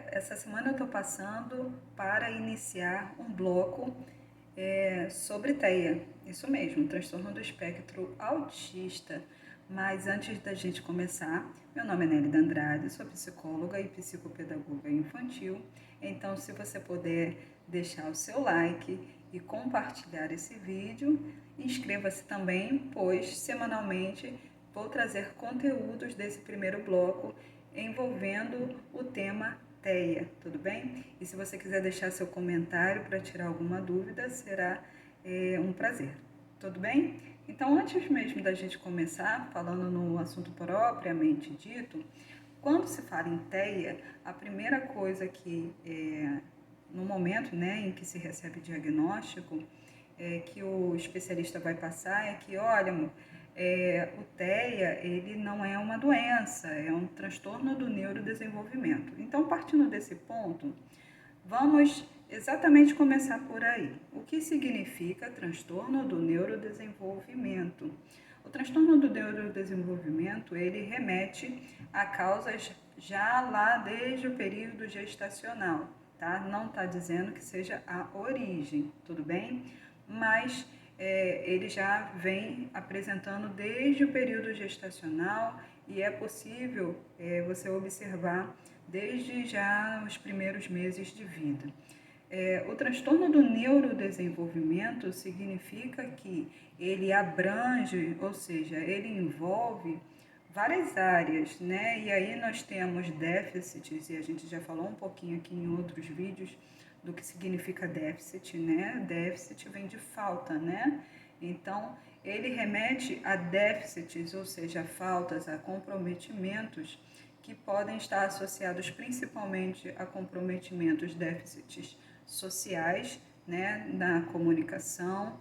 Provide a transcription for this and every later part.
Essa semana eu estou passando para iniciar um bloco sobre TEA, isso mesmo, transtorno do espectro autista. Mas antes da gente começar, meu nome é Nélida Andrade, sou psicóloga e psicopedagoga infantil. Então, se você puder deixar o seu like e compartilhar esse vídeo, inscreva-se também, pois semanalmente vou trazer conteúdos desse primeiro bloco envolvendo o tema TEA, tudo bem? E se você quiser deixar seu comentário para tirar alguma dúvida, será um prazer, tudo bem? Então, antes mesmo da gente começar, falando no assunto propriamente dito, quando se fala em TEA, a primeira coisa que, no momento em que se recebe diagnóstico, que o especialista vai passar é que, olha, o TEA, ele não é uma doença, é um transtorno do neurodesenvolvimento. Então, partindo desse ponto, vamos exatamente começar por aí. O que significa transtorno do neurodesenvolvimento? O transtorno do neurodesenvolvimento, ele remete a causas já lá desde o período gestacional, tá? Não está dizendo que seja a origem, tudo bem? Mas ele já vem apresentando desde o período gestacional e é possível você observar desde já os primeiros meses de vida. O transtorno do neurodesenvolvimento significa que ele abrange, ou seja, ele envolve várias áreas, né? E aí nós temos déficits, e a gente já falou um pouquinho aqui em outros vídeos do que significa déficit, né? Déficit vem de falta, né? Então, ele remete a déficits, ou seja, faltas, a comprometimentos que podem estar associados principalmente a comprometimentos, déficits sociais, né? Na comunicação,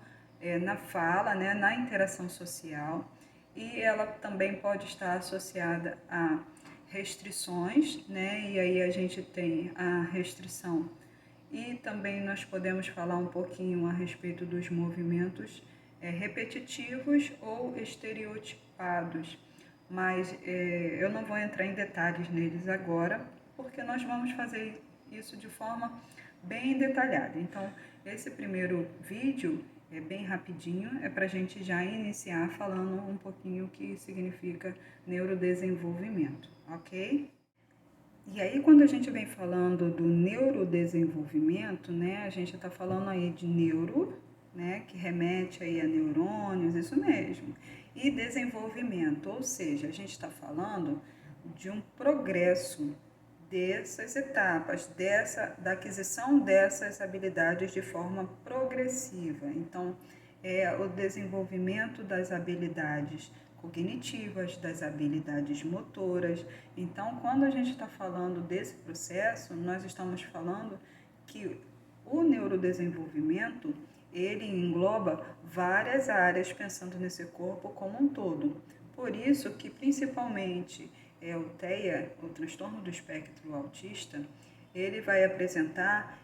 na fala, né? Na interação social, e ela também pode estar associada a restrições, né? E aí a gente tem a restrição. E também nós podemos falar um pouquinho a respeito dos movimentos repetitivos ou estereotipados, mas eu não vou entrar em detalhes neles agora, porque nós vamos fazer isso de forma bem detalhada. Então, esse primeiro vídeo é bem rapidinho, é para a gente já iniciar falando um pouquinho o que significa neurodesenvolvimento, ok? E aí, quando a gente vem falando do neurodesenvolvimento, né, a gente está falando aí de neuro, né, que remete aí a neurônios, isso mesmo, e desenvolvimento, ou seja, a gente está falando de um progresso dessas etapas, da aquisição dessas habilidades de forma progressiva. Então, o desenvolvimento das habilidades cognitivas, das habilidades motoras. Então, quando a gente está falando desse processo, nós estamos falando que o neurodesenvolvimento, ele engloba várias áreas, pensando nesse corpo como um todo. Por isso que, principalmente, o TEA, o transtorno do espectro autista, ele vai apresentar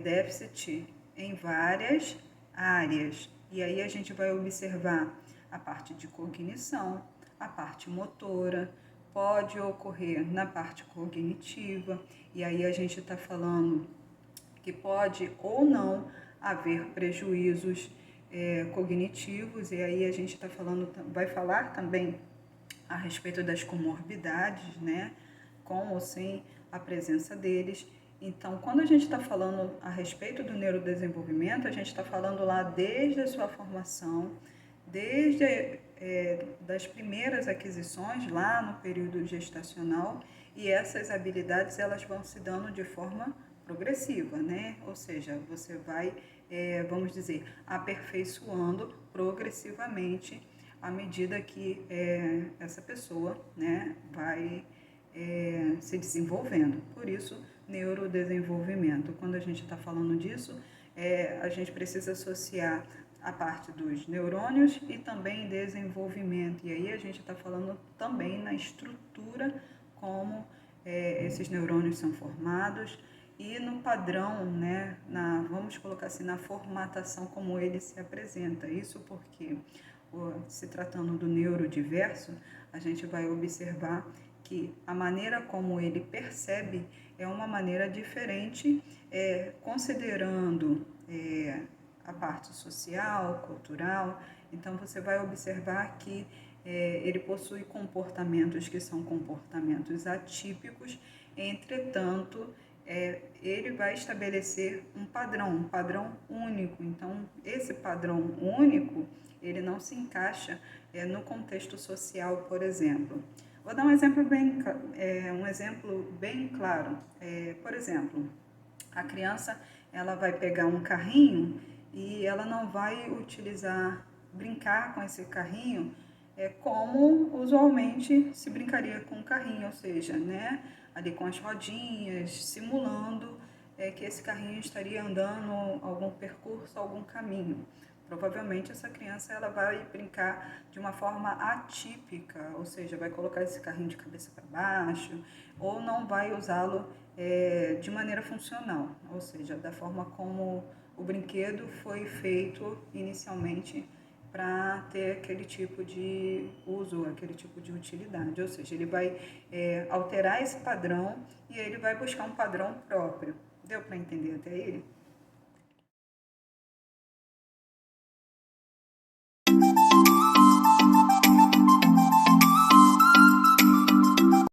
déficit em várias áreas. E aí a gente vai observar a parte de cognição, a parte motora, pode ocorrer na parte cognitiva, e aí a gente está falando que pode ou não haver prejuízos cognitivos, e aí a gente está falando, vai falar também a respeito das comorbidades, né, com ou sem a presença deles. Então, quando a gente está falando a respeito do neurodesenvolvimento, a gente está falando lá desde a sua formação, desde das primeiras aquisições lá no período gestacional, e essas habilidades elas vão se dando de forma progressiva, né? Ou seja, você vai, vamos dizer, aperfeiçoando progressivamente à medida que essa pessoa, né, vai se desenvolvendo. Por isso, neurodesenvolvimento. Quando a gente está falando disso, a gente precisa associar a parte dos neurônios e também desenvolvimento. E aí a gente está falando também na estrutura, como esses neurônios são formados, e no padrão, né, vamos colocar assim, na formatação como ele se apresenta. Isso porque, se tratando do neurodiverso, a gente vai observar que a maneira como ele percebe é uma maneira diferente, considerando a parte social, cultural. Então você vai observar que ele possui comportamentos que são comportamentos atípicos, entretanto, ele vai estabelecer um padrão único. Então, esse padrão único, ele não se encaixa no contexto social, por exemplo. Vou dar um exemplo bem claro. Por exemplo, a criança ela vai pegar um carrinho e ela não vai brincar com esse carrinho como usualmente se brincaria com um carrinho, ou seja, né, ali com as rodinhas, simulando que esse carrinho estaria andando algum percurso, algum caminho. Provavelmente essa criança ela vai brincar de uma forma atípica, ou seja, vai colocar esse carrinho de cabeça para baixo, ou não vai usá-lo de maneira funcional, ou seja, da forma como o brinquedo foi feito inicialmente para ter aquele tipo de uso, aquele tipo de utilidade. Ou seja, ele vai alterar esse padrão e ele vai buscar um padrão próprio. Deu para entender até ele?